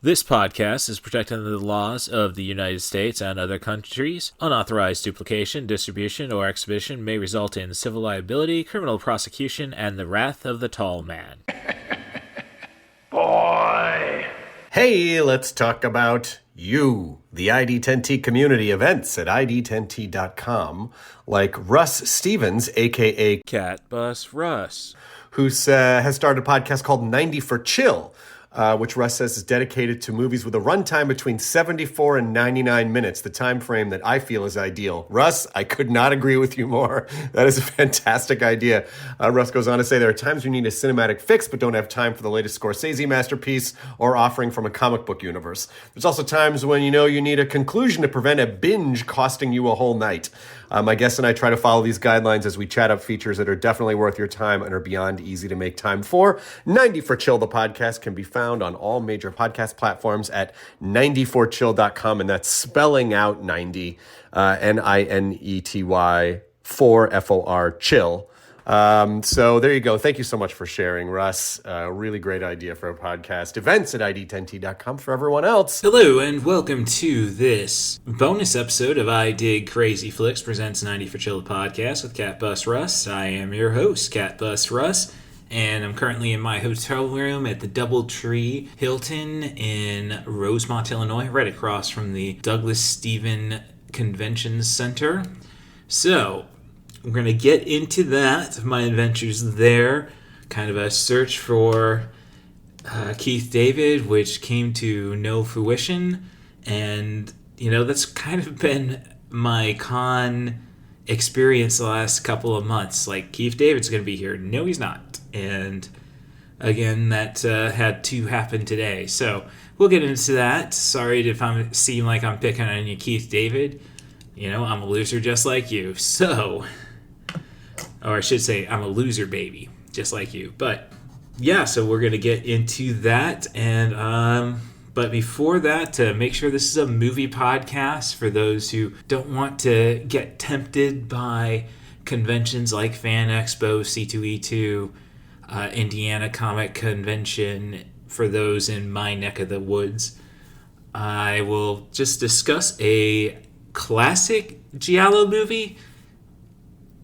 This podcast is protected under the laws of the United States and other countries. Unauthorized duplication, distribution, or exhibition may result in civil liability, criminal prosecution, and the wrath of the tall man. Boy! Hey, let's talk about you, the ID10T community events at ID10T.com, like Russ Stevens, a.k.a. Cat Bus Russ, who has started a podcast called 90 for Chill, which Russ says is dedicated to movies with a runtime between 74 and 99 minutes, the time frame that I feel is ideal. Russ, I could not agree with you more. That is a fantastic idea. Russ goes on to say there are times you need a cinematic fix but don't have time for the latest Scorsese masterpiece or offering from a comic book universe. There's also times when you need a conclusion to prevent a binge costing you a whole night. My guest and I try to follow these guidelines as we chat up features that are definitely worth your time and are beyond easy to make time for. 90 for Chill, the podcast, can be found on all major podcast platforms at 90forchill.com, and that's spelling out 90, Ninety, 4 FOR, chill. So there you go. Thank you so much for sharing, Russ. Really great idea for a podcast. Events at ID10T.com for everyone else. Hello, and welcome to this bonus episode of I Dig Crazy Flicks presents 90 for Chill podcast with Cat Bus Russ. I am your host, Cat Bus Russ, and I'm currently in my hotel room at the Doubletree Hilton in Rosemont, Illinois, right across from the Douglas Stephen Convention Center. So, I'm going to get into that, my adventures there, kind of a search for Keith David, which came to no fruition, and, that's kind of been my con experience the last couple of months. Like, Keith David's going to be here. No, he's not. And, again, that had to happen today. So, we'll get into that. Sorry if I seem like I'm picking on you, Keith David. I'm a loser just like you. So... or I should say, I'm a loser baby, just like you. But yeah, so we're going to get into that. And but before that, to make sure this is a movie podcast for those who don't want to get tempted by conventions like Fan Expo, C2E2, Indiana Comic Convention, for those in my neck of the woods, I will just discuss a classic Giallo movie.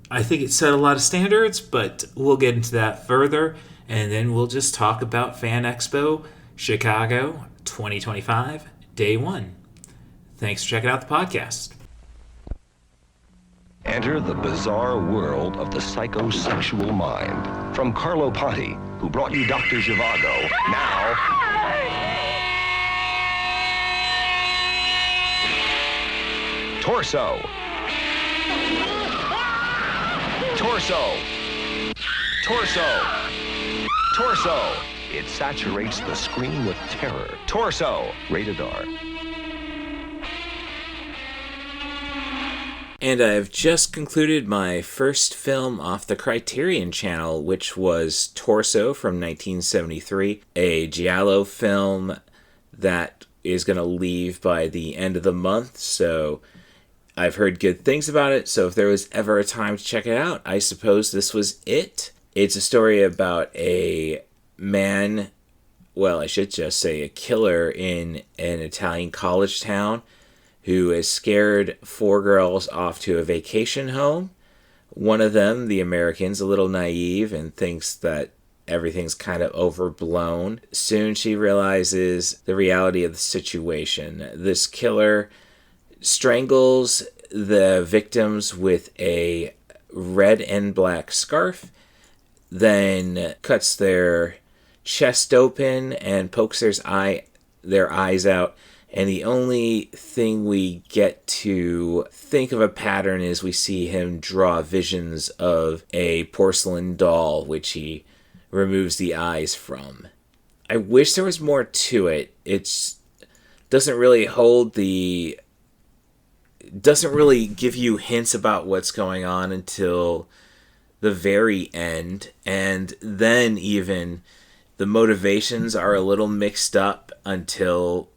I think it set a lot of standards, but we'll get into that further. And then we'll just talk about Fan Expo Chicago 2025, Day 1. Thanks for checking out the podcast. Enter the bizarre world of the psychosexual mind. From Carlo Ponti, who brought you Dr. Zhivago, now... Torso. Torso. Torso. Torso. It saturates the screen with terror. Torso. Rated R. And I have just concluded my first film off the Criterion Channel, which was Torso from 1973, a Giallo film that is going to leave by the end of the month, so... I've heard good things about it, so if there was ever a time to check it out, I suppose this was it. It's a story about a man, well, I should just say a killer in an Italian college town who has scared 4 girls off to a vacation home. One of them, the American's, a little naive and thinks that everything's kind of overblown. Soon she realizes the reality of the situation. This killer strangles the victims with a red and black scarf, then cuts their chest open and pokes their eyes out, and the only thing we get to think of a pattern is we see him draw visions of a porcelain doll, which he removes the eyes from. I wish there was more to it. It doesn't really give you hints about what's going on until the very end, and then even the motivations are a little mixed up until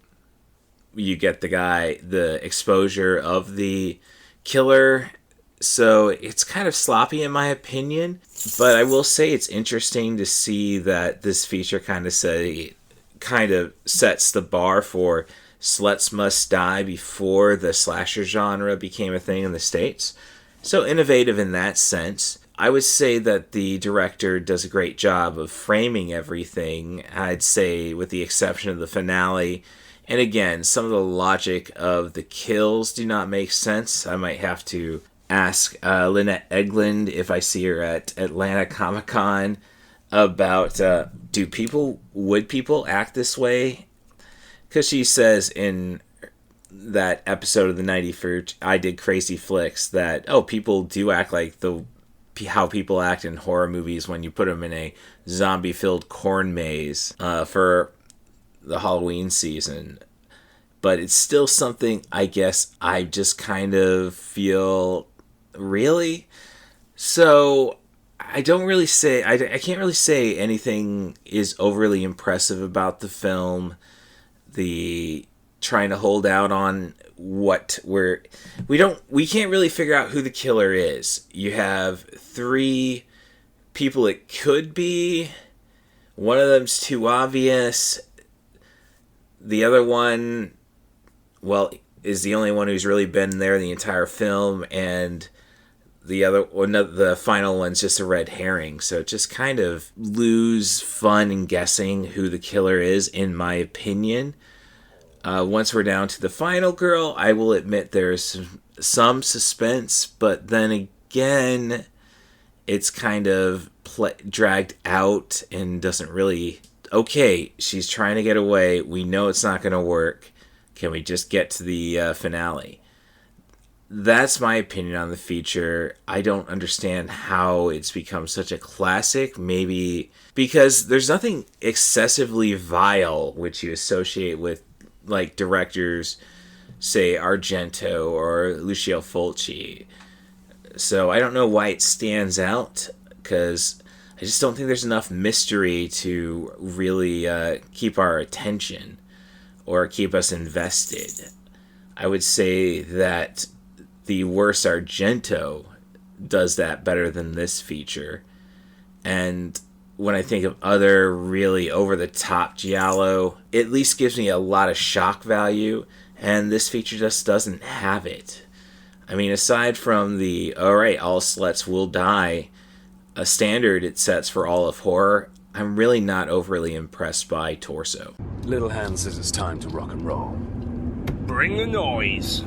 you get the exposure of the killer. So it's kind of sloppy in my opinion, but I will say it's interesting to see that this feature kind of kind of sets the bar for sluts must die before the slasher genre became a thing in the States. So innovative in that sense. I would say that the director does a great job of framing everything, I'd say, with the exception of the finale. And again, some of the logic of the kills do not make sense. I might have to ask Lynette Eglund, if I see her at Atlanta Comic-Con, about would people act this way? Because she says in that episode of the 90 for I Did Crazy Flicks that, people do act like how people act in horror movies when you put them in a zombie-filled corn maze for the Halloween season. But it's still something, I guess, I just kind of feel, really? So I can't really say anything is overly impressive about the film. The trying to hold out on we can't really figure out who the killer is. You have 3 people it could be. One of them's too obvious. The other one, is the only one who's really been there the entire film, and the final one's just a red herring. So just kind of lose fun in guessing who the killer is, in my opinion. Once we're down to the final girl, I will admit there's some suspense, but then again, it's kind of dragged out and doesn't really... Okay, she's trying to get away. We know it's not going to work. Can we just get to the finale? That's my opinion on the feature. I don't understand how it's become such a classic. Maybe because there's nothing excessively vile which you associate with, like, directors, say, Argento or Lucio Fulci. So I don't know why it stands out, because I just don't think there's enough mystery to really keep our attention or keep us invested. I would say that the worst Argento does that better than this feature. And when I think of other really over-the-top giallo, it at least gives me a lot of shock value, and this feature just doesn't have it. I mean, aside from the, alright, all sluts will die, a standard it sets for all of horror, I'm really not overly impressed by Torso. Little Hand says it's time to rock and roll. Bring the noise.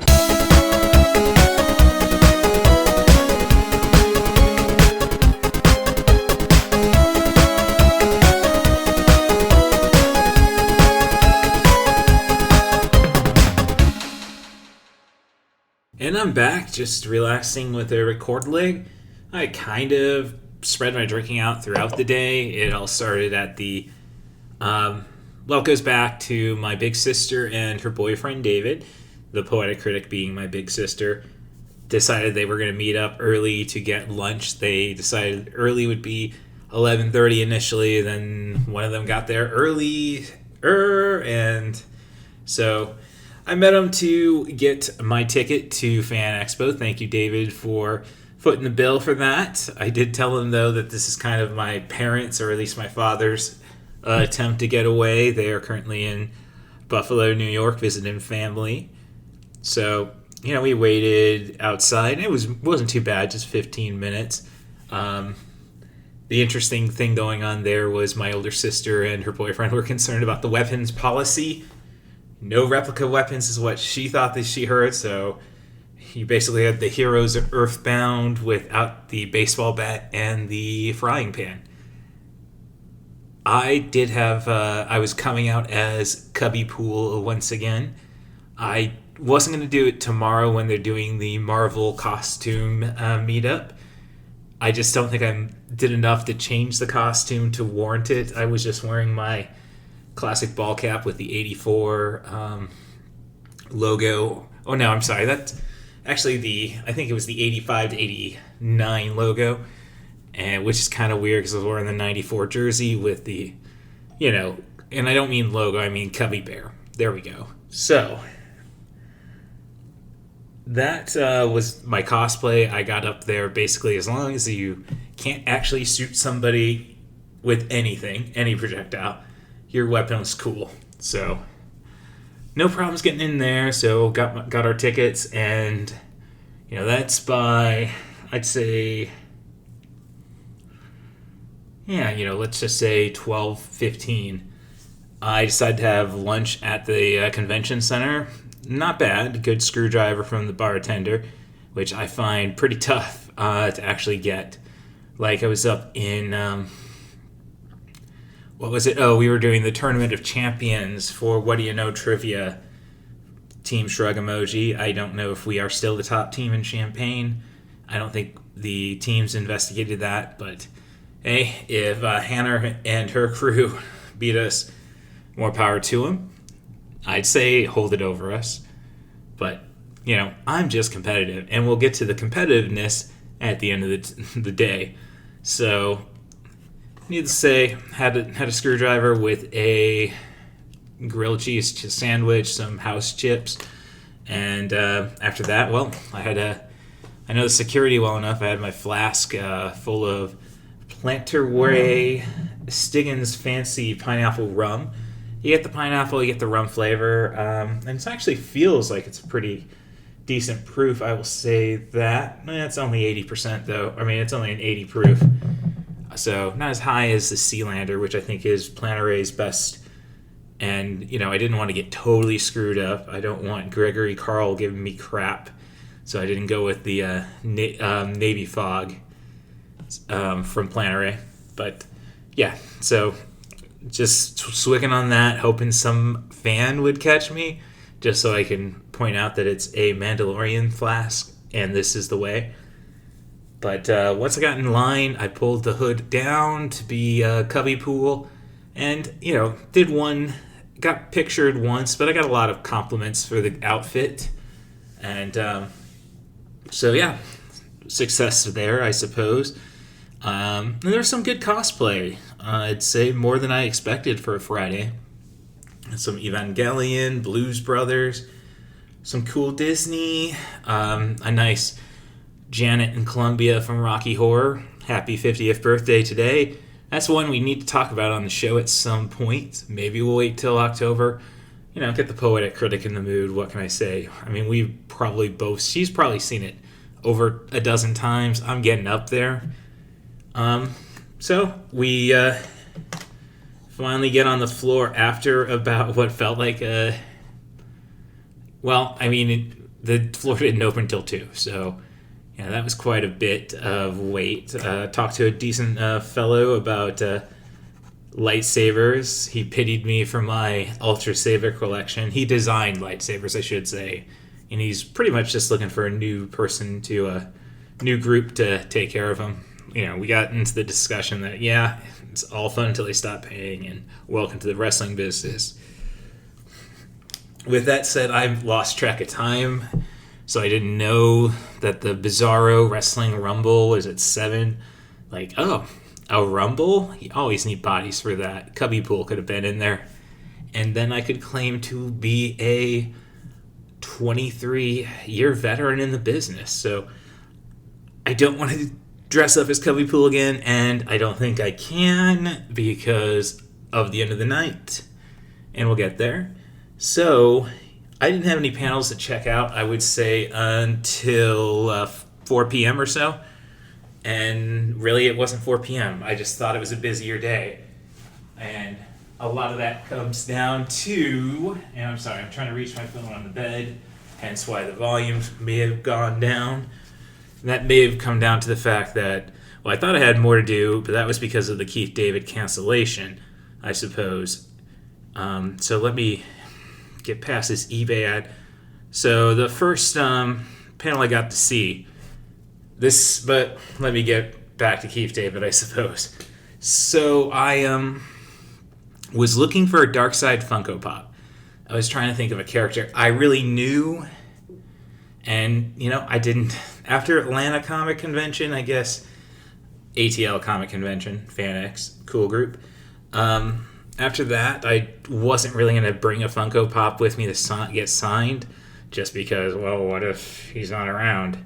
And I'm back, just relaxing with a record leg. I kind of spread my drinking out throughout the day. It all started at the... it goes back to my big sister and her boyfriend, David, the poetic critic being my big sister, decided they were going to meet up early to get lunch. They decided early would be 11:30 initially, then one of them got there early, and so... I met him to get my ticket to Fan Expo. Thank you, David, for footing the bill for that. I did tell him, though, that this is kind of my parents', or at least my father's, attempt to get away. They are currently in Buffalo, New York, visiting family. So, we waited outside. It wasn't too bad, just 15 minutes. The interesting thing going on there was my older sister and her boyfriend were concerned about the weapons policy. No replica weapons is what she thought that she heard, so you basically had the heroes of Earthbound without the baseball bat and the frying pan. I did have, I was coming out as Cubby Pool once again. I wasn't going to do it tomorrow when they're doing the Marvel costume meetup. I just don't think I did enough to change the costume to warrant it. I was just wearing my classic ball cap with the 84 logo. Oh no, I'm sorry. That's actually I think it was the 85 to 89 logo, and which is kind of weird because I was wearing the 94 jersey with the, and I don't mean logo, I mean Cubby Bear. There we go. So that was my cosplay. I got up there basically as long as you can't actually shoot somebody with anything, any projectile, your weapon was cool. So no problems getting in there. So got our tickets, and that's by, I'd say, let's just say 12:15. I decided to have lunch at the convention center. Not bad. Good screwdriver from the bartender, which I find pretty tough to actually get. Like, I was up in, what was it? Oh, we were doing the Tournament of Champions for What Do You Know Trivia. Team shrug emoji. I don't know if we are still the top team in Champaign. I don't think the teams investigated that, but hey, if Hannah and her crew beat us, more power to them. I'd say hold it over us. But, I'm just competitive, and we'll get to the competitiveness at the end of the day. So, needless to say, had a screwdriver with a grilled cheese sandwich, some house chips, and after that, well, I know the security well enough. I had my flask full of Planterway Stiggins Fancy Pineapple Rum. You get the pineapple, you get the rum flavor, and it actually feels like it's a pretty decent proof. I will say that. It's only 80% though. I mean, it's only an 80 proof, so not as high as the Sealander, which I think is Planterway's best. And I didn't want to get totally screwed up. I don't want Gregory Carl giving me crap, so I didn't go with the Navy Fog from Planterway. But yeah, so just swigging on that, hoping some fan would catch me, just so I can point out that it's a Mandalorian flask, and this is the way. But once I got in line, I pulled the hood down to be a cubby pool, and, got pictured once, but I got a lot of compliments for the outfit. And so, yeah, success there, I suppose. And there's some good cosplay. I'd say more than I expected for a Friday. Some Evangelion, Blues Brothers, some cool Disney, a nice Janet and Columbia from Rocky Horror. Happy 50th birthday today. That's one we need to talk about on the show at some point. Maybe we'll wait till October. Get the poetic critic in the mood. What can I say? I mean, she's probably seen it over a dozen times. I'm getting up there. So we finally get on the floor after about what felt like the floor didn't open till 2, so yeah, that was quite a bit of wait. Talked to a decent fellow about lightsabers. He pitied me for my Ultra Saber collection. He designed lightsabers, I should say, and he's pretty much just looking for a new person a new group to take care of him. We got into the discussion that, yeah, it's all fun until they stop paying, and welcome to the wrestling business. With that said, I've lost track of time, so I didn't know that the Bizarro Wrestling Rumble was at 7. Like, oh, a Rumble? You always need bodies for that. Cubby Pool could have been in there. And then I could claim to be a 23-year veteran in the business, so I don't want to dress up as Cubby Pool again, and I don't think I can because of the end of the night, and we'll get there. So I didn't have any panels to check out, I would say, until 4 p.m. or so, and really it wasn't 4 p.m. I just thought it was a busier day, and a lot of that comes down to, and I'm sorry, I'm trying to reach my phone on the bed, hence why the volume may have gone down. That may have come down to the fact that, well, I thought I had more to do, but that was because of the Keith David cancellation, I suppose. So let me get past this eBay ad. So the first panel I got to see, but let me get back to Keith David, I suppose. So I was looking for a Darkseid Funko Pop. I was trying to think of a character I really knew, and, I didn't. After Atlanta Comic Convention, I guess, ATL Comic Convention, FanX, cool group. After that, I wasn't really going to bring a Funko Pop with me to get signed, just because, well, what if he's not around?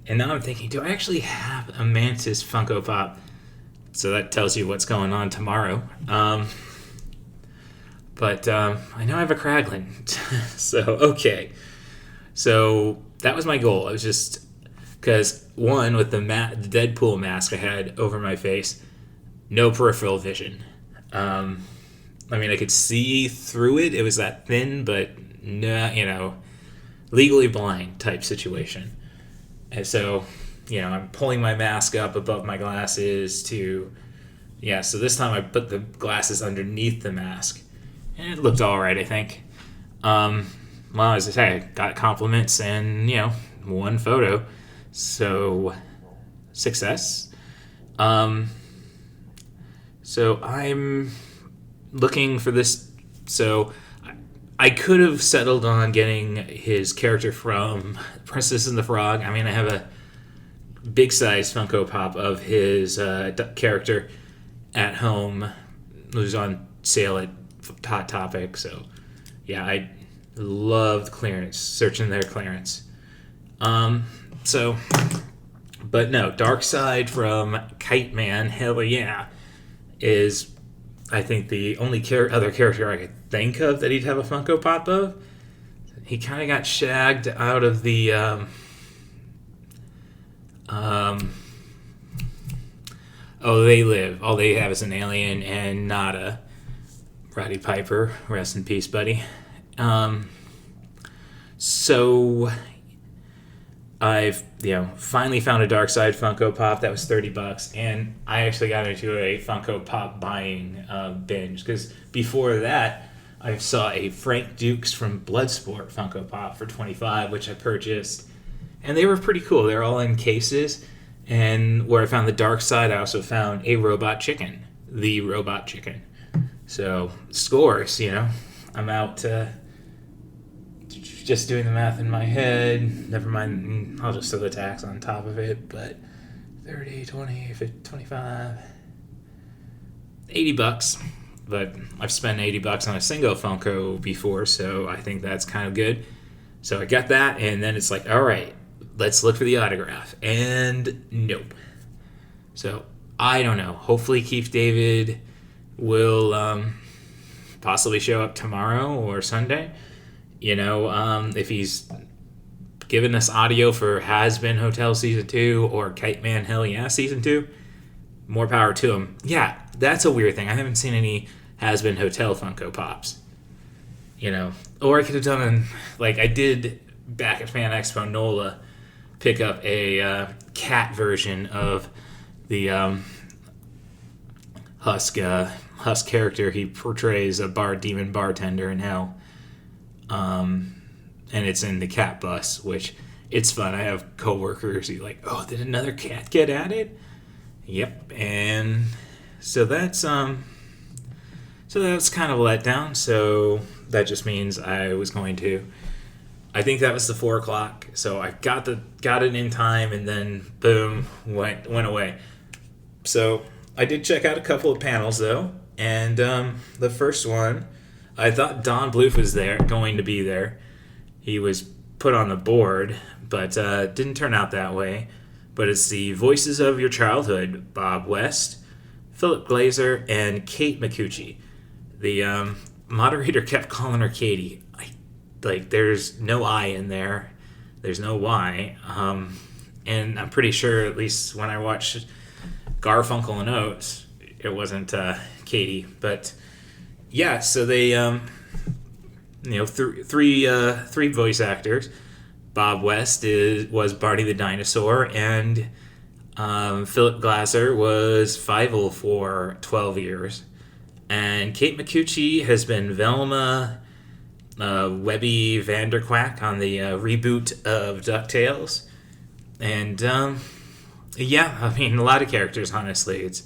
And now I'm thinking, do I actually have a Mantis Funko Pop? So that tells you what's going on tomorrow. But I know I have a Kraglin. So, okay. So that was my goal. It was just because, one, with the Deadpool mask I had over my face, no peripheral vision. I mean, I could see through it. It was that thin, but, no, legally blind type situation. And so, I'm pulling my mask up above my glasses so this time I put the glasses underneath the mask. And it looked all right, I think. Well, as I say, I got compliments and, one photo. So, success. So I'm looking for this. So I could have settled on getting his character from Princess and the Frog. I mean, I have a big size Funko Pop of his character at home. It was on sale at Hot Topic. So yeah, I loved clearance, searching their clearance. But no, Dark Side from Kite Man, hell yeah, is I think the only other character I could think of that he'd have a Funko Pop of. He kind of got shagged out of the They Live. All they have is an alien and Nada. Roddy Piper, rest in peace, buddy. So I've finally found a Dark Side Funko Pop that was $30, and I actually got into a Funko Pop buying binge because before that I saw a Frank Dukes from Bloodsport Funko Pop for $25, which I purchased, and they were pretty cool. They're all in cases, and where I found the Dark Side, I also found a Robot Chicken, the Robot Chicken. So scores, I'm out. Just doing the math in my head. Never mind, I'll just throw the tax on top of it. But 30, 20, 50, 25, $80. But I've spent $80 on a single Funko before, so I think that's kind of good. So I got that, and then it's like, all right, let's look for the autograph. And nope. So I don't know. Hopefully Keith David will possibly show up tomorrow or Sunday. If he's given us audio for Has Been Hotel Season 2 or Kite Man Hell Yeah Season 2, more power to him. Yeah, that's a weird thing. I haven't seen any Has Been Hotel Funko Pops. Or I could have done, like I did back at Fan Expo NOLA, pick up a cat version of the Husk character. He portrays a demon bartender in hell. And it's in the cat bus, which it's fun. I have coworkers who like, oh, did another cat get added? Yep. And so that's kind of a letdown. So that just means I think that was the 4:00. So I got it in time, and then boom, went away. So I did check out a couple of panels though, and the first one, I thought Don Bluth was going to be there. He was put on the board, but didn't turn out that way. But it's the Voices of Your Childhood, Bob West, Philip Glazer, and Kate Micucci. The moderator kept calling her Katie. There's no I in there. There's no Y. And I'm pretty sure, at least when I watched Garfunkel and Oates, it wasn't Katie. But yeah, so they, three voice actors. Bob West was Barney the Dinosaur, and Philip Glazer was Fievel for 12 years. And Kate Micucci has been Velma, Webby Vanderquack on the reboot of DuckTales. And, a lot of characters, honestly. It's,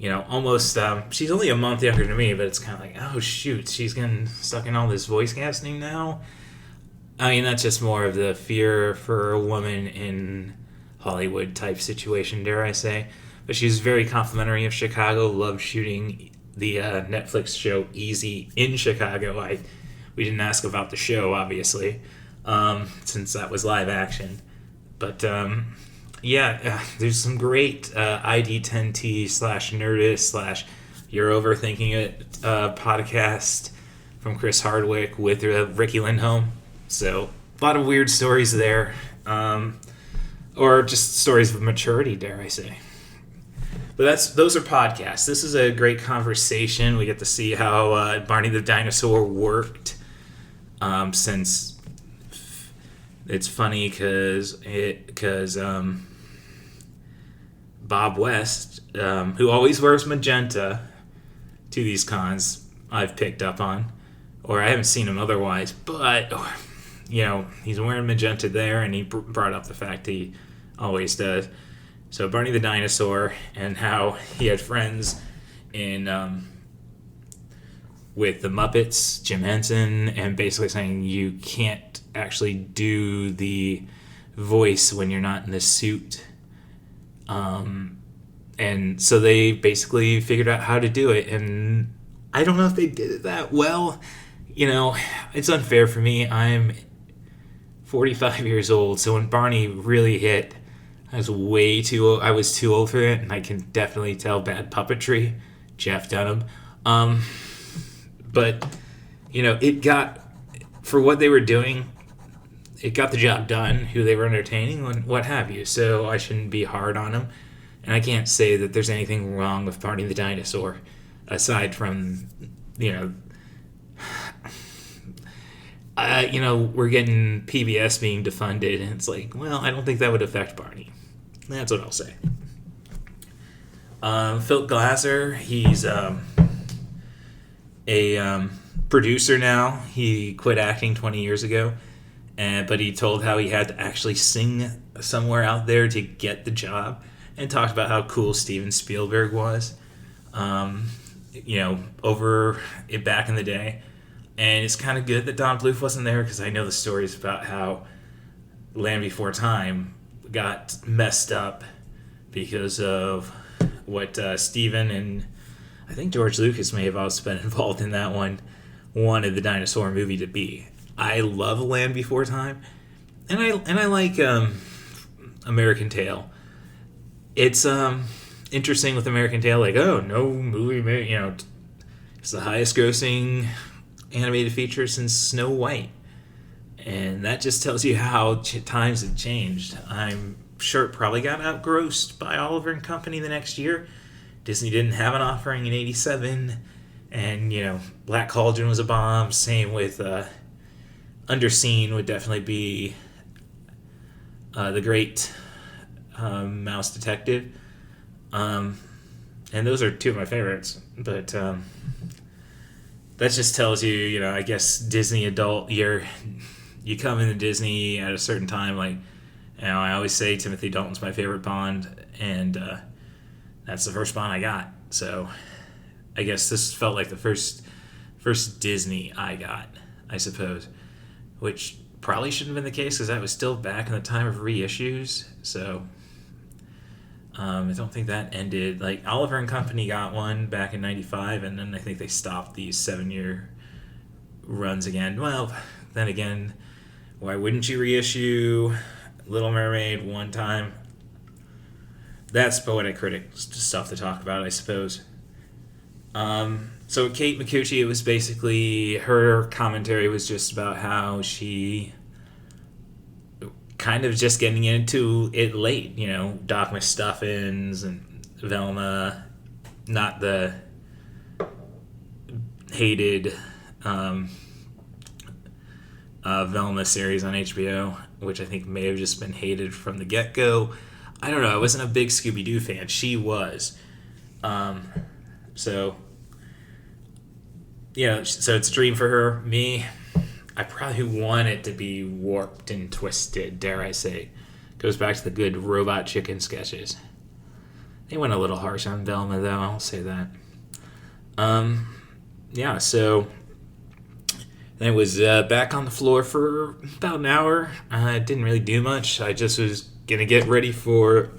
almost, she's only a month younger than me, but it's kind of like, oh, shoot, she's getting stuck in all this voice casting now? I mean, that's just more of the fear for a woman in Hollywood type situation, dare I say. But she's very complimentary of Chicago, loved shooting the Netflix show Easy in Chicago. We didn't ask about the show, obviously, since that was live action. But, there's some great ID10T /Nerdist You're Overthinking It podcast from Chris Hardwick with Ricky Lindholm. So, a lot of weird stories there. Or just stories of maturity, dare I say. But those are podcasts. This is a great conversation. We get to see how Barney the Dinosaur worked. Since it's funny because Bob West, who always wears magenta to these cons, I've picked up on, or I haven't seen him otherwise, but he's wearing magenta there, and he brought up the fact he always does. So Barney the Dinosaur, and how he had friends in with the Muppets, Jim Henson, and basically saying you can't actually do the voice when you're not in the suit. And so they basically figured out how to do it, and I don't know if they did it that well. It's unfair for me. I'm 45 years old, so when Barney really hit, I was too old for it, and I can definitely tell bad puppetry, Jeff Dunham. But it got, for what they were doing, it got the job done, who they were entertaining, and what have you. So I shouldn't be hard on them. And I can't say that there's anything wrong with Barney the Dinosaur, aside from, we're getting PBS being defunded, and it's like, well, I don't think that would affect Barney. That's what I'll say. Phil Glaser, he's a producer now. He quit acting 20 years ago, but he told how he had to actually sing somewhere out there to get the job, and talked about how cool Steven Spielberg was, over it back in the day. And it's kind of good that Don Bluth wasn't there, because I know the stories about how Land Before Time got messed up because of what Steven and I think George Lucas may have also been involved in that one, wanted the dinosaur movie to be. I love Land Before Time, and I like American Tail. It's interesting with American Tail, like, oh, no movie made, it's the highest grossing animated feature since Snow White. And that just tells you how times have changed. I'm sure it probably got outgrossed by Oliver and Company the next year. Disney didn't have an offering in 87. And, Black Cauldron was a bomb. Same with Underseen would definitely be The Great Mouse Detective. And those are two of my favorites. But that just tells you, I guess Disney adult, you come into Disney at a certain time, like, I always say Timothy Dalton's my favorite Bond, and that's the first Bond I got. So I guess this felt like the first Disney I got, I suppose, which probably shouldn't have been the case, because that was still back in the time of reissues. So I don't think that ended. Like, Oliver and Company got one back in 95, and then I think they stopped these 7-year runs again. Well, then again, why wouldn't you reissue Little Mermaid one time? That's poetic critic stuff to talk about, I suppose. So Kate Micucci, it was basically, her commentary was just about how she kind of just getting into it late, Doc McStuffins and Velma, not the hated Velma series on HBO, which I think may have just been hated from the get-go. I don't know, I wasn't a big Scooby-Doo fan. She was. So it's a dream for her. Me, I probably want it to be warped and twisted, dare I say. Goes back to the good Robot Chicken sketches. They went a little harsh on Velma, though, I'll say that. So I was back on the floor for about an hour. I didn't really do much. I just was going to get ready for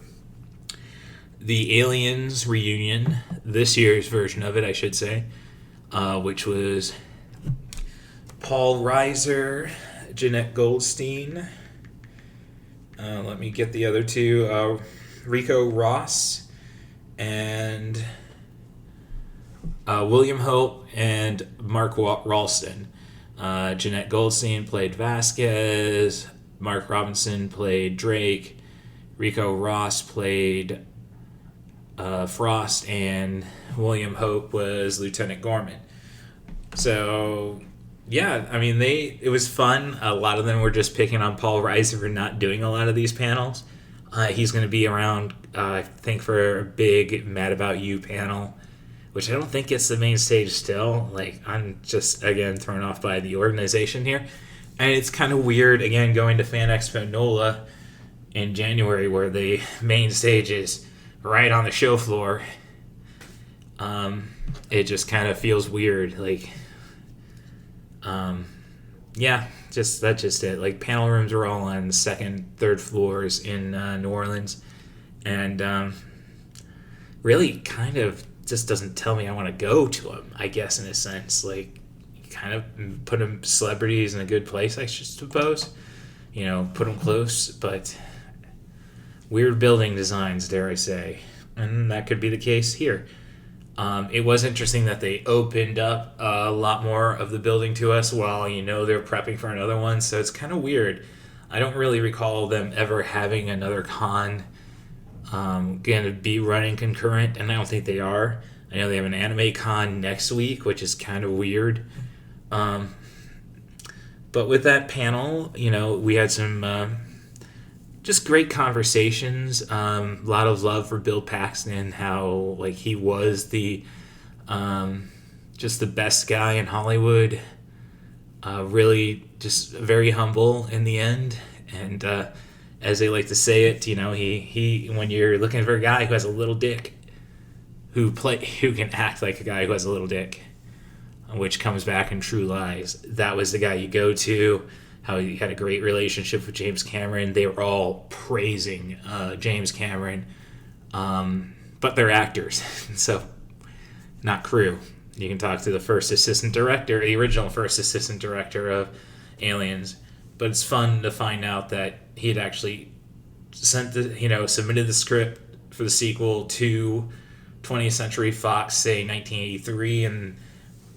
the Aliens reunion, this year's version of it, I should say, which was Paul Reiser, Jeanette Goldstein. Let me get the other two. Rico Ross and William Hope and Mark Ralston. Jeanette Goldstein played Vasquez. Mark Robinson played Drake. Rico Ross played Frost, and William Hope was Lieutenant Gorman. So, yeah, I mean, it was fun. A lot of them were just picking on Paul Reiser for not doing a lot of these panels. He's going to be around, I think, for a big Mad About You panel, which I don't think gets the main stage still. Like, I'm just, again, thrown off by the organization here. And it's kind of weird, again, going to Fan Expo NOLA in January, where the main stage is right on the show floor. It just kind of feels weird. Like, yeah, that's just it. Like, panel rooms are all on the second, third floors in New Orleans. And really kind of just doesn't tell me I want to go to them, I guess, in a sense. Like, kind of put them celebrities in a good place, I suppose. You know, put them close, but weird building designs, dare I say. And that could be the case here. It was interesting that they opened up a lot more of the building to us while, they're prepping for another one. So it's kind of weird. I don't really recall them ever having another con going to be running concurrent, and I don't think they are. I know they have an anime con next week, which is kind of weird. But with that panel, we had some just great conversations. A lot of love for Bill Paxton, how he was the just the best guy in Hollywood. Really, just very humble in the end, and as they like to say it, he when you're looking for a guy who has a little dick, who can act like a guy who has a little dick, which comes back in True Lies, that was the guy you go to. How he had a great relationship with James Cameron. They were all praising James Cameron, but they're actors, so not crew. You can talk to the the original first assistant director of Aliens, but it's fun to find out that he had actually submitted the script for the sequel to 20th Century Fox, say 1983, and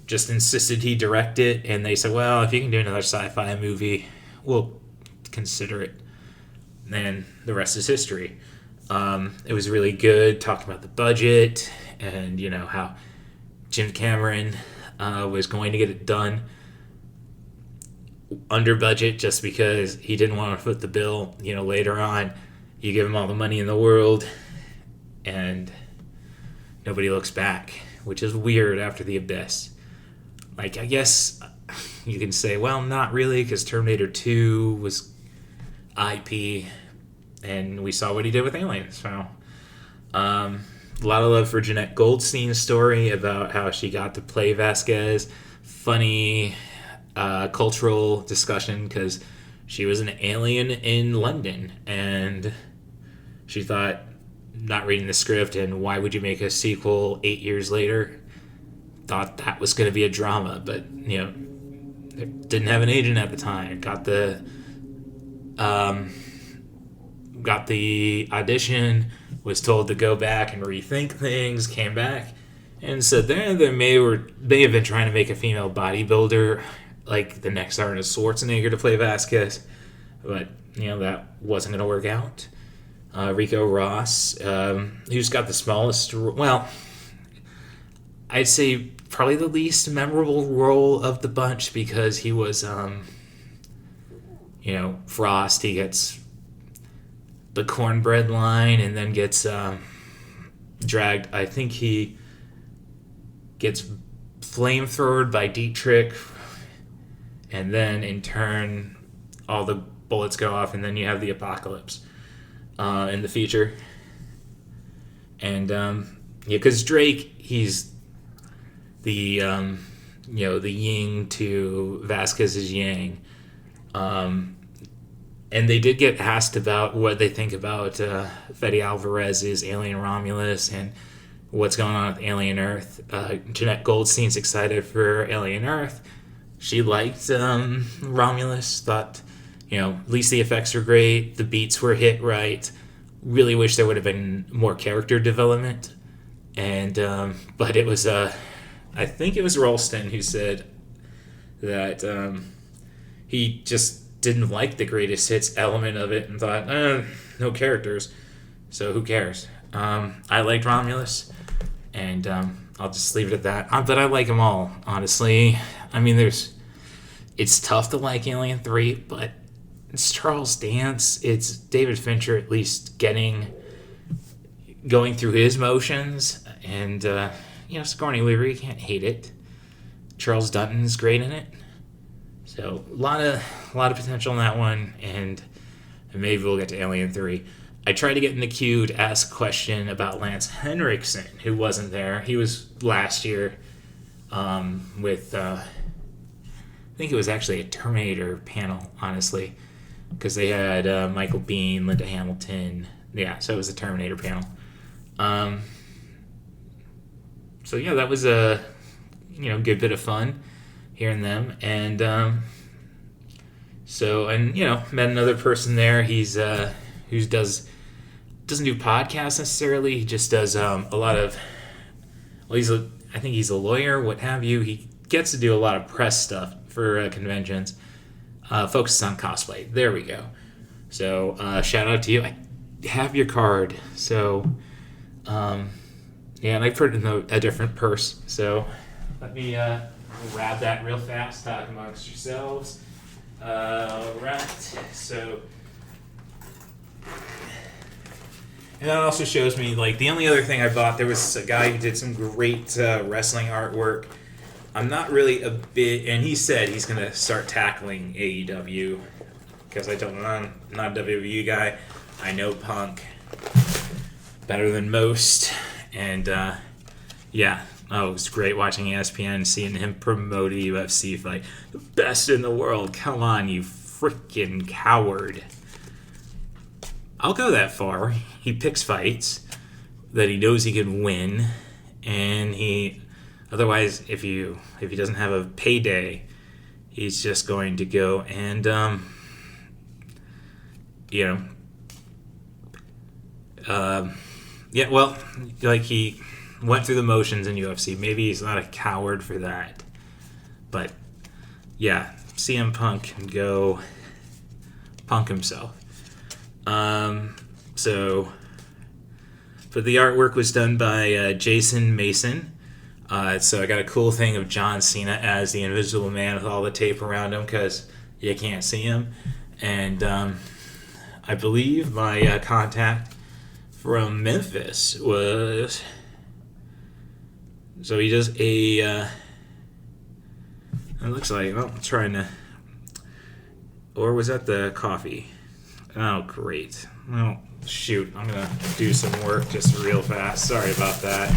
just insisted he direct it, and they said, well, if you can do another sci-fi movie, we'll consider it. And the rest is history. It was really good, talking about the budget and, how Jim Cameron was going to get it done under budget just because he didn't want to foot the bill. Later on, you give him all the money in the world, and nobody looks back, which is weird after The Abyss. I guess you can say, well, not really, because Terminator 2 was IP, and we saw what he did with Aliens. So, a lot of love for Jeanette Goldstein's story about how she got to play Vasquez. Funny cultural discussion, because she was an alien in London, and she thought, not reading the script, and why would you make a sequel 8 years later? Thought that was going to be a drama, but didn't have an agent at the time. Got the audition, was told to go back and rethink things, came back, and said they may have been trying to make a female bodybuilder like the next Arnold Schwarzenegger to play Vasquez, but that wasn't going to work out. Rico Ross, who's got the smallest, I'd say probably the least memorable role of the bunch, because he was, Frost. He gets the cornbread line and then gets dragged. I think he gets flamethrowered by Dietrich, and then in turn all the bullets go off, and then you have the apocalypse in the feature. And because Drake, he's the the yin to Vasquez's yang, and they did get asked about what they think about Fede Alvarez's Alien Romulus and what's going on with Alien Earth. Jeanette Goldstein's excited for Alien Earth. She liked Romulus, thought at least the effects were great, the beats were hit right. Really wish there would have been more character development, and but it was I think it was Ralston who said that he just didn't like the greatest hits element of it and thought, no characters, so who cares? I liked Romulus, and I'll just leave it at that. But I like them all, honestly. I mean, it's tough to like Alien 3, but it's Charles Dance. It's David Fincher at least going through his motions, and Sigourney Weaver, you can't hate it. Charles Dutton's great in it, so a lot of potential in that one, and maybe we'll get to Alien 3. I tried to get in the queue to ask a question about Lance Henriksen, who wasn't there. He was last year with, I think it was actually a Terminator panel, honestly, because they had Michael Biehn, Linda Hamilton. Yeah, so it was a Terminator panel. So yeah, that was a good bit of fun hearing them, and met another person there. He's who doesn't do podcasts necessarily. He just does a lot of. Well, I think he's a lawyer, what have you. He gets to do a lot of press stuff for conventions. Focuses on cosplay. There we go. So shout out to you. I have your card. So and I put it in a different purse. So let me grab that real fast. Talk amongst yourselves. Right. So. And that also shows me, the only other thing I bought, there was a guy who did some great wrestling artwork. I'm not really a bit, and he said he's going to start tackling AEW, because I'm not a WWE guy. I know Punk better than most, and it was great watching ESPN, seeing him promote a UFC fight. The best in the world. Come on, you freaking coward. I'll go that far. He picks fights that he knows he can win, and otherwise, if he doesn't have a payday, he's just going to go and he went through the motions in UFC. Maybe he's not a coward for that, but yeah, CM Punk can go punk himself. But the artwork was done by Jason Mason. So I got a cool thing of John Cena as the Invisible Man with all the tape around him because you can't see him. And I believe my contact from Memphis was... So he does it looks like, I'm trying to... Or was that the coffee? Oh, great. Well, shoot. I'm going to do some work just real fast. Sorry about that.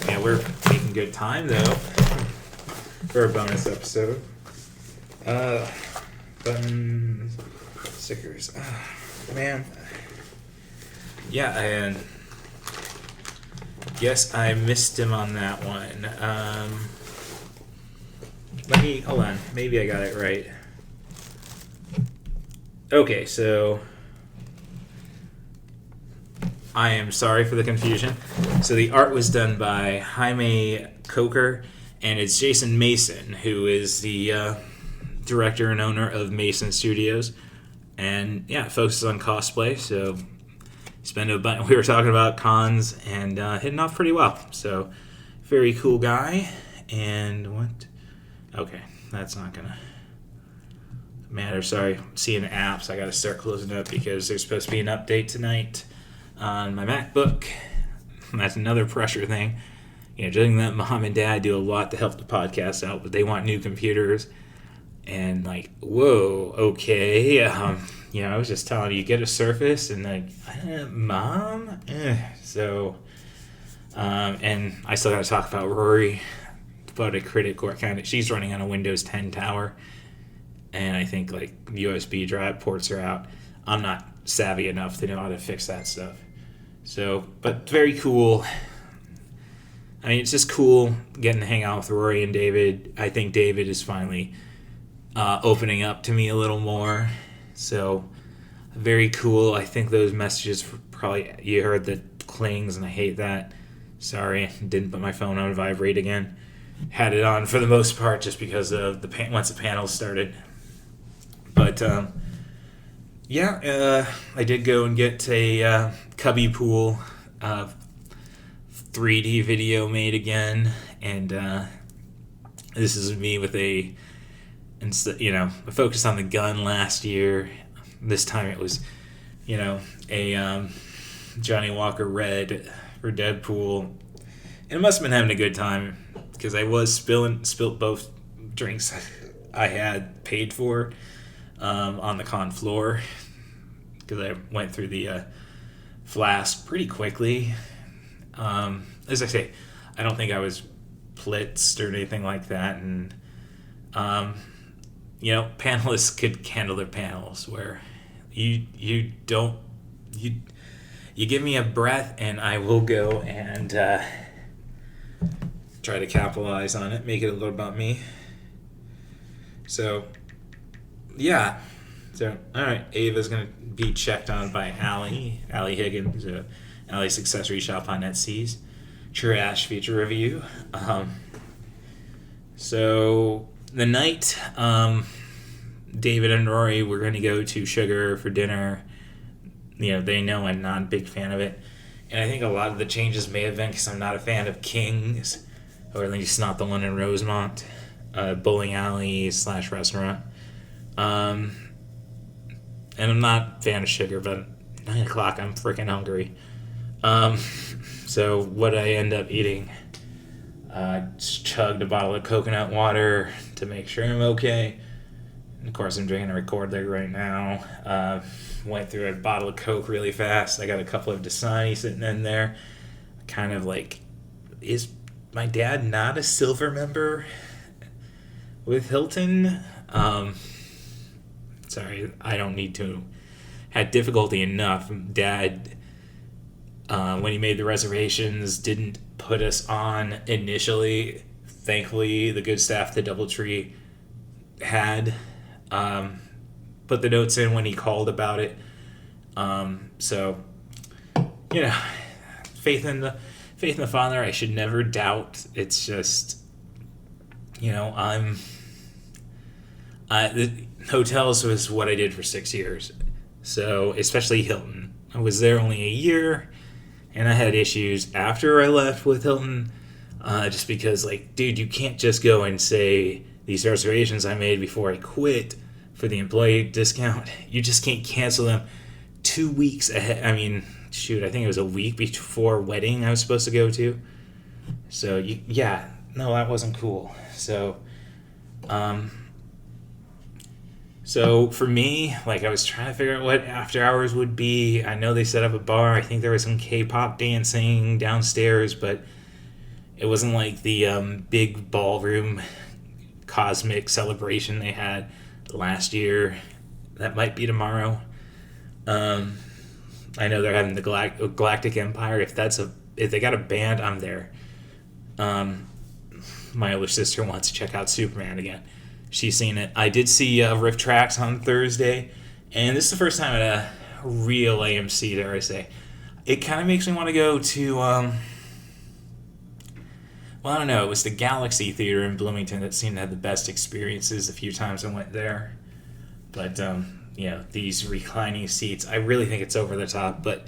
Yeah, we're making good time, though, for a bonus episode. Buttons, stickers. Man. Yeah, and yes, I missed him on that one. Hold on. Maybe I got it right. Okay, so I am sorry for the confusion. So the art was done by Jaime Coker, and it's Jason Mason, who is the director and owner of Mason Studios. And yeah, it focuses on cosplay, so we were talking about cons and hitting off pretty well. So very cool guy. And what? Okay, that's not gonna matter. Sorry, seeing apps. I got to start closing up because there's supposed to be an update tonight on my MacBook. That's another pressure thing. Just that mom and dad do a lot to help the podcast out, but they want new computers. And whoa, okay. I was just telling you, get a Surface, and Mom. So, and I still got to talk about Rory, about a critic or kind of. She's running on a Windows 10 tower. And I think USB drive ports are out. I'm not savvy enough to know how to fix that stuff. So, but very cool. I mean, it's just cool getting to hang out with Rory and David. I think David is finally opening up to me a little more. So, very cool. I think those messages probably, you heard the clings, and I hate that. Sorry, didn't put my phone on vibrate again. Had it on for the most part just because of once the panels started. But I did go and get a Cubby Pool 3D video made again, and this is me with a focus on the gun last year. This time it was, a Johnnie Walker Red for Deadpool. And it must have been having a good time because I was spilt both drinks I had paid for on the con floor because I went through the flask pretty quickly. As I say, I don't think I was blitzed or anything like that, and panelists could handle their panels where you give me a breath and I will go and try to capitalize on it, make it a little about me. So all right, Ava's gonna be checked on by Allie Higgins, Allie's accessory shop on Etsy's trash feature review. So the night David and Rory were going to go to Sugar for dinner. They know I'm not a big fan of it. And I think a lot of the changes may have been because I'm not a fan of King's, or at least not the one in Rosemont, bowling alley / restaurant. And I'm not a fan of Sugar, but 9 o'clock, I'm freaking hungry. So what I end up eating, just chugged a bottle of coconut water to make sure I'm okay. And of course, I'm drinking a record there right now. Went through a bottle of Coke really fast. I got a couple of Dasani sitting in there. Kind of like, is my dad not a silver member with Hilton? Sorry, I don't need to. Had difficulty enough. Dad, when he made the reservations, didn't put us on initially. Thankfully, the good staff at the DoubleTree had put the notes in when he called about it. So, faith in the Father, I should never doubt. It's just, the hotels was what I did for 6 years. So, especially Hilton. I was there only a year, and I had issues after I left with Hilton, just because, dude, you can't just go and say these reservations I made before I quit for the employee discount. You just can't cancel them 2 weeks ahead. I mean, shoot, I think it was a week before wedding I was supposed to go to. So, that wasn't cool. So for me, I was trying to figure out what after hours would be. I know they set up a bar. I think there was some K-pop dancing downstairs, but it wasn't like the big ballroom cosmic celebration they had last year. That might be tomorrow. I know they're having the Galactic Empire. If they got a band, I'm there. My older sister wants to check out Superman again. She's seen it. I did see Riff Tracks on Thursday, and this is the first time at a real AMC, dare I say. It kind of makes me want to go to, I don't know. It was the Galaxy Theater in Bloomington that seemed to have the best experiences a few times I went there. But, these reclining seats, I really think it's over the top, but,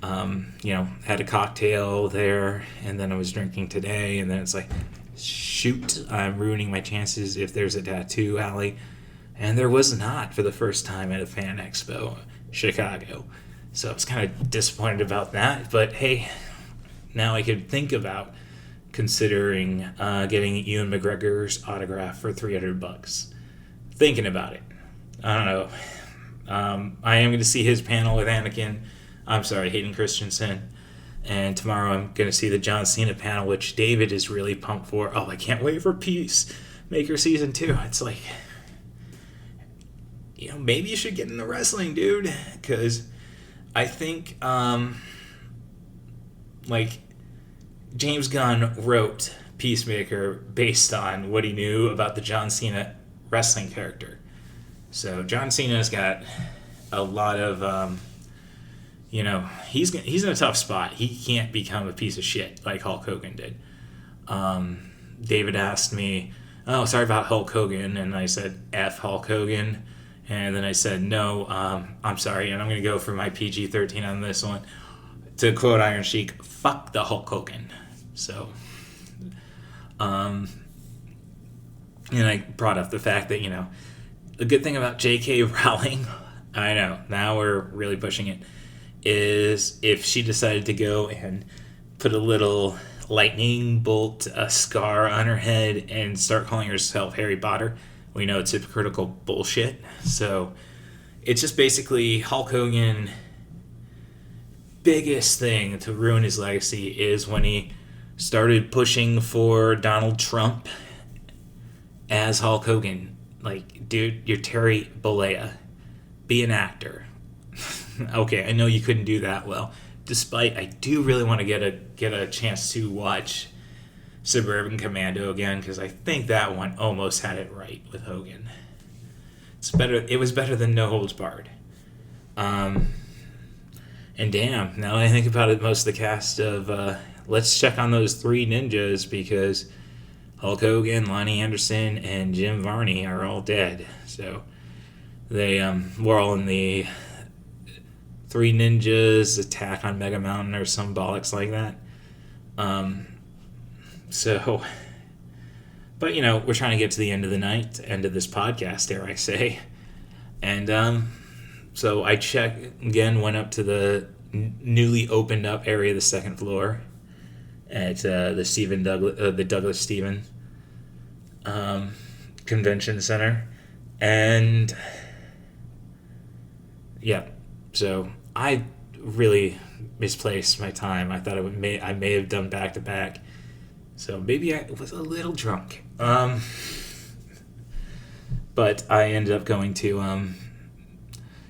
had a cocktail there, and then I was drinking today, and then it's like, shoot, I'm ruining my chances if there's a tattoo alley. And there was not for the first time at a fan expo, Chicago. So I was kind of disappointed about that. But hey, now I could think about considering getting Ewan McGregor's autograph for $300. Thinking about it. I don't know. I am going to see his panel with Hayden Christensen. And tomorrow I'm going to see the John Cena panel, which David is really pumped for. Oh, I can't wait for Peacemaker Season 2. It's like, maybe you should get into wrestling, dude. Because I think, James Gunn wrote Peacemaker based on what he knew about the John Cena wrestling character. So John Cena's got a lot of, he's in a tough spot. He can't become a piece of shit like Hulk Hogan did. David asked me, "Oh, sorry about Hulk Hogan," and I said, "F Hulk Hogan," and then I said, "No, I'm sorry," and I'm gonna go for my PG-13 on this one. To quote Iron Sheik, "Fuck the Hulk Hogan." So, and I brought up the fact that the good thing about J.K. Rowling, I know now we're really pushing it, is if she decided to go and put a little lightning bolt, a scar on her head, and start calling herself Harry Potter, we know it's hypocritical bullshit. So it's just basically Hulk Hogan. Biggest thing to ruin his legacy is when he started pushing for Donald Trump as Hulk Hogan. Like, dude, you're Terry Bollea. Be an actor. Okay, I know you couldn't do that well. Despite, I do really want to get a chance to watch Suburban Commando again, because I think that one almost had it right with Hogan. It was better than No Holds Barred. And damn, now that I think about it, most of the cast of let's check on those three ninjas, because Hulk Hogan, Lonnie Anderson, and Jim Varney are all dead. So they were all in the Three Ninjas Attack on Mega Mountain or some bollocks like that. But we're trying to get to the end of the night, end of this podcast, dare I say. And so I went up to the newly opened up area of the second floor at the Douglas Stephen Convention Center. And yeah, so I really misplaced my time. I thought I may have done back to back, so maybe I was a little drunk. But I ended up going to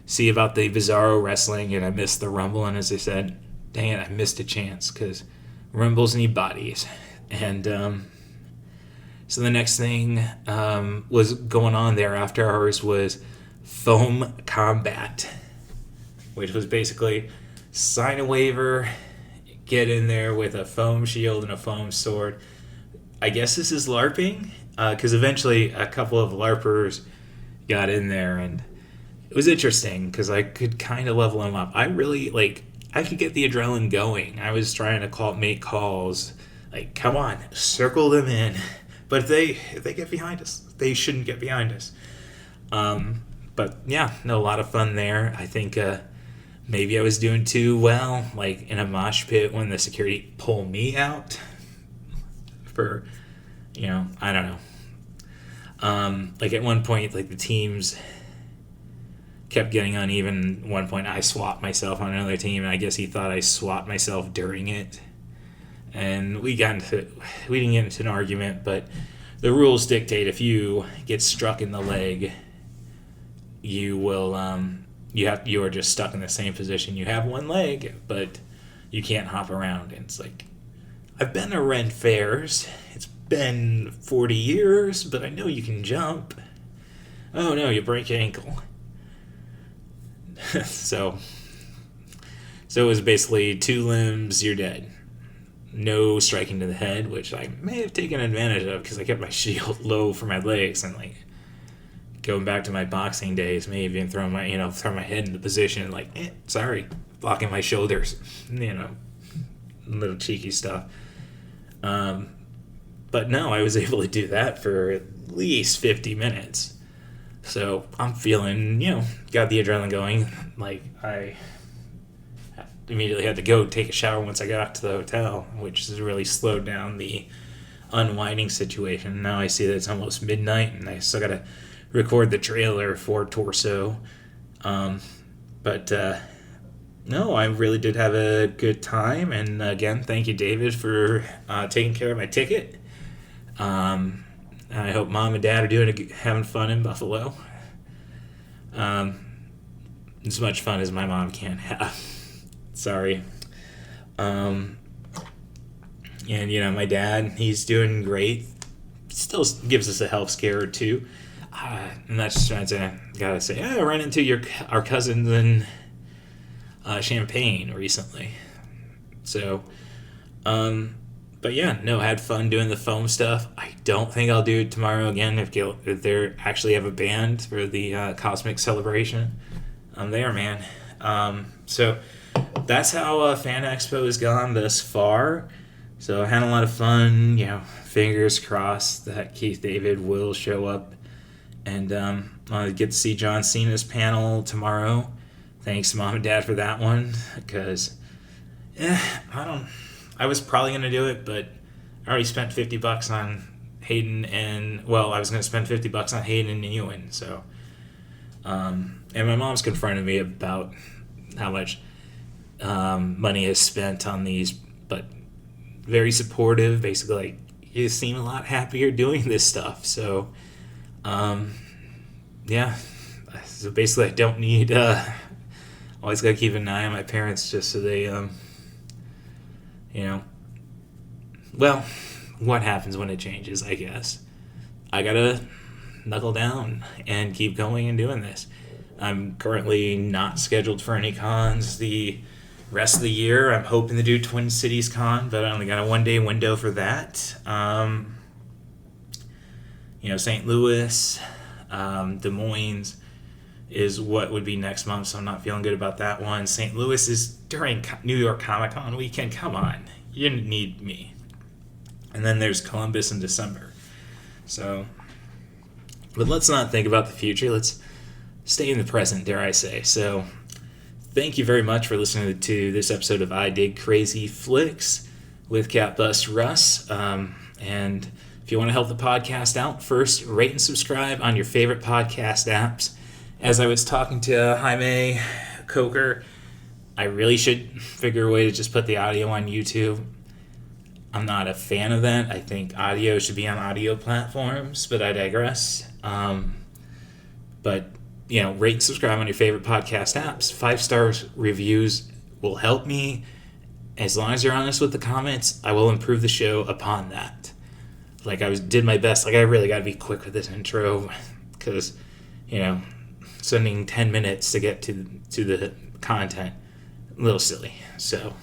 see about the Bizarro wrestling, and I missed the Rumble. And as I said, dang it, I missed a chance, because Rumbles need bodies. And so the next thing was going on there after hours was Foam Combat, which was basically sign a waiver, get in there with a foam shield and a foam sword. I guess this is LARPing, because eventually a couple of LARPers got in there, and it was interesting because I could kind of level them up. I could get the adrenaline going. I was trying to make calls, like, come on, circle them in. But if they get behind us, they shouldn't get behind us. But yeah, a lot of fun there. I think maybe I was doing too well, like in a mosh pit when the security pulled me out for, I don't know. Like at one point, like the teams kept getting uneven. At one point, I swapped myself on another team, and I guess he thought I swapped myself during it. And we didn't get into an argument, but the rules dictate if you get struck in the leg, you will you are just stuck in the same position. You have one leg, but you can't hop around. And it's like, I've been to Ren fairs. It's been 40 years, but I know you can jump. Oh no, you break your ankle. So it was basically 2 limbs, you're dead. No striking to the head, which I may have taken advantage of because I kept my shield low for my legs, and like going back to my boxing days, maybe even throw my head into position and like, sorry, blocking my shoulders, little cheeky stuff. But no, I was able to do that for at least 50 minutes. So I'm feeling, got the adrenaline going. Like I immediately had to go take a shower once I got out to the hotel, which has really slowed down the unwinding situation. Now I see that it's almost midnight, and I still got to record the trailer for Torso. But no, I really did have a good time, and again, thank you, David, for taking care of my ticket. I hope Mom and Dad are having fun in Buffalo. As much fun as my mom can have. Sorry. And my dad, he's doing great. Still gives us a health scare or two. And that's just trying to, gotta say, I ran into our cousins in champagne recently. So, but yeah, no, had fun doing the foam stuff. I don't think I'll do it tomorrow again if they actually have a band for the Cosmic Celebration. I'm there, man. So that's how Fan Expo has gone thus far. So I had a lot of fun, fingers crossed that Keith David will show up. And I'll get to see John Cena's panel tomorrow. Thanks, Mom and Dad, for that one. Because, I was probably going to do it, but I already spent $50 on Hayden I was going to spend $50 on Hayden and Ewan. So, and my mom's confronted me about how much money is spent on these, but very supportive. Basically, like, you seem a lot happier doing this stuff. So, yeah. So basically, I don't need. Always gotta keep an eye on my parents just so they, Well, what happens when it changes? I guess I gotta knuckle down and keep going and doing this. I'm currently not scheduled for any cons the rest of the year. I'm hoping to do Twin Cities Con, but I only got a 1-day window for that. St. Louis, Des Moines is what would be next month, so I'm not feeling good about that one. St. Louis is during New York Comic Con weekend. Come on, you didn't need me. And then there's Columbus in December. So, but let's not think about the future. Let's stay in the present, dare I say. So, thank you very much for listening to this episode of I Dig Crazy Flicks with Catbus Russ. And if you want to help the podcast out, first, rate and subscribe on your favorite podcast apps. As I was talking to Jaime Coker, I really should figure a way to just put the audio on YouTube. I'm not a fan of that. I think audio should be on audio platforms, but I digress. But, rate and subscribe on your favorite podcast apps. 5-star reviews will help me. As long as you're honest with the comments, I will improve the show upon that. Like, did my best. Like, I really got to be quick with this intro because, spending 10 minutes to get to the content, a little silly. So,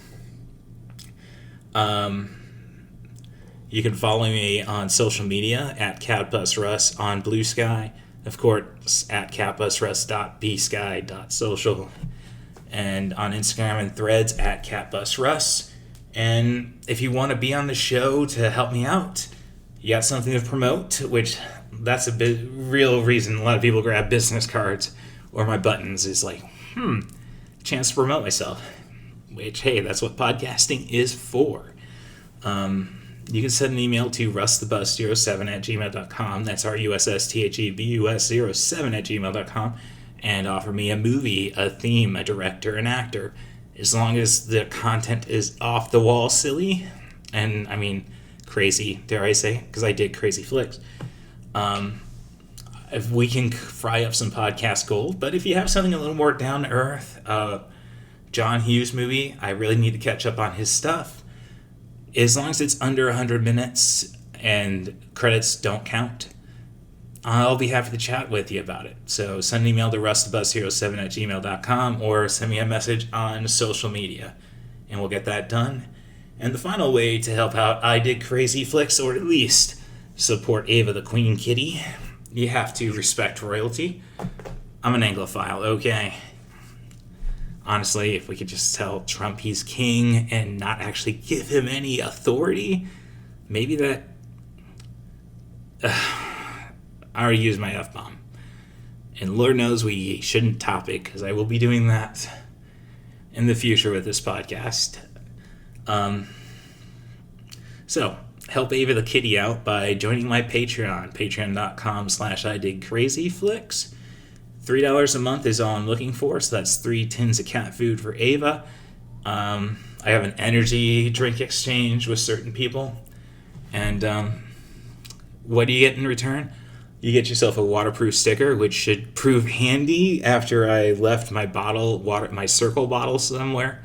you can follow me on social media at CatBusRuss on Blue Sky, of course at catbusruss.bsky.social, and on Instagram and Threads at CatBusRuss. And if you want to be on the show to help me out, you got something to promote, which that's real reason a lot of people grab business cards or my buttons is like, chance to promote myself. Which, hey, that's what podcasting is for. You can send an email to russthebus07@gmail.com. That's RUSSTHEBUS07@gmail.com. And offer me a movie, a theme, a director, an actor. As long as the content is off the wall silly, and crazy, dare I say, because I did crazy flicks. If we can fry up some podcast gold, but if you have something a little more down to earth, John Hughes movie, I really need to catch up on his stuff. As long as it's under 100 minutes and credits don't count, I'll be happy to chat with you about it. So send an email to russthebus07@gmail.com or send me a message on social media, and we'll get that done. And the final way to help out I Dig Crazy Flicks, or at least support Ava the Queen Kitty, you have to respect royalty. I'm an Anglophile, okay? Honestly, if we could just tell Trump he's king and not actually give him any authority, maybe that... I already used my F-bomb. And Lord knows we shouldn't top it, because I will be doing that in the future with this podcast. So, help Ava the Kitty out by joining my Patreon, patreon.com/IDigCrazyFlicks. $3 a month is all I'm looking for, so that's 3 tins of cat food for Ava. I have an energy drink exchange with certain people, and what do you get in return? You get yourself a waterproof sticker, which should prove handy after I left my my Circle bottle somewhere.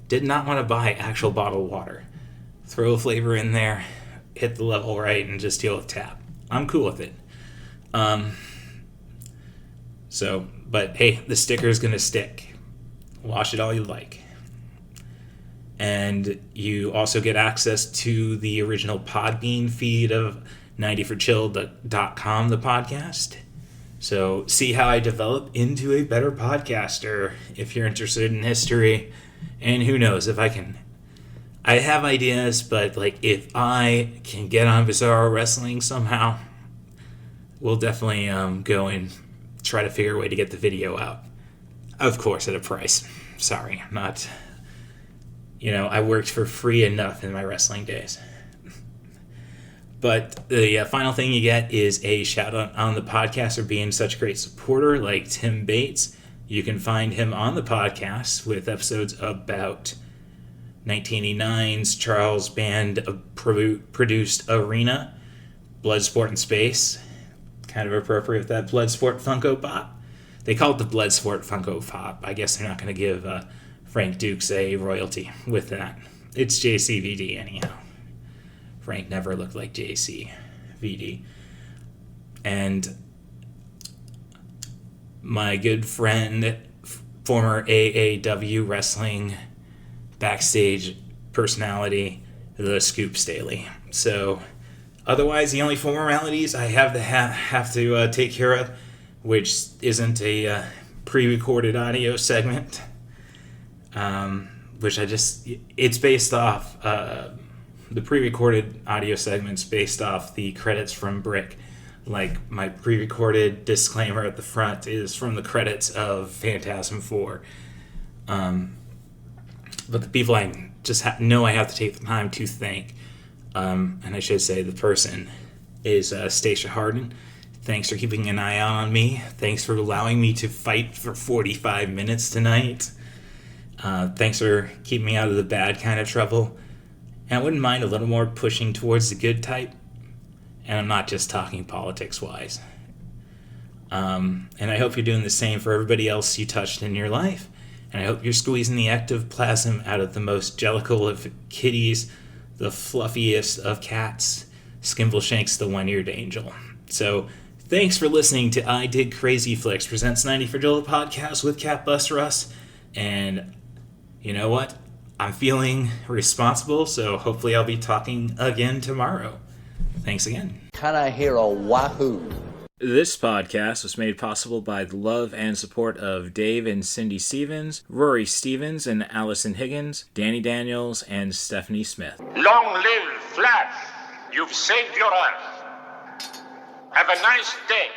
Did not want to buy actual bottled water. Throw a flavor in there, hit the level right, and just deal with tap. I'm cool with it. But hey, the sticker is going to stick. Watch it all you like. And you also get access to the original Podbean feed of 90forchill.com, the podcast. So see how I develop into a better podcaster if you're interested in history. And who knows if I can. I have ideas, but like if I can get on Bizarro Wrestling somehow, we'll definitely go and try to figure a way to get the video out. Of course, at a price. Sorry, I'm not... I worked for free enough in my wrestling days. But the final thing you get is a shout out on the podcast for being such a great supporter, like Tim Bates. You can find him on the podcast with episodes about 1989's Charles Band produced Arena, Bloodsport in Space. Kind of appropriate with that Bloodsport Funko Pop. They call it the Bloodsport Funko Pop. I guess they're not going to give Frank Dukes a royalty with that. It's JCVD anyhow. Frank never looked like JCVD. And my good friend, former AAW wrestling backstage personality, the Scoop Staley. So otherwise, the only formalities I have to take care of, which isn't a pre-recorded audio segment, which it's based off, the pre-recorded audio segment's based off the credits from Brick. Like, my pre-recorded disclaimer at the front is from the credits of Phantasm 4. But the people I just know I have to take the time to thank, and I should say the person, is Stacia Harden. Thanks for keeping an eye on me. Thanks for allowing me to fight for 45 minutes tonight. Thanks for keeping me out of the bad kind of trouble. And I wouldn't mind a little more pushing towards the good type. And I'm not just talking politics-wise. And I hope you're doing the same for everybody else you touched in your life. And I hope you're squeezing the ectoplasm out of the most jellicle of kitties, the fluffiest of cats, Skimbleshanks the one-eared angel. So, thanks for listening to I Dig Crazy Flicks presents 90 for Jill, the podcast with Cat Bus Russ. And you know what? I'm feeling responsible, so hopefully I'll be talking again tomorrow. Thanks again. Can I hear a wahoo? This podcast was made possible by the love and support of Dave and Cindy Stevens, Rory Stevens and Allison Higgins, Danny Daniels, and Stephanie Smith. Long live Flash! You've saved your Earth. Have a nice day.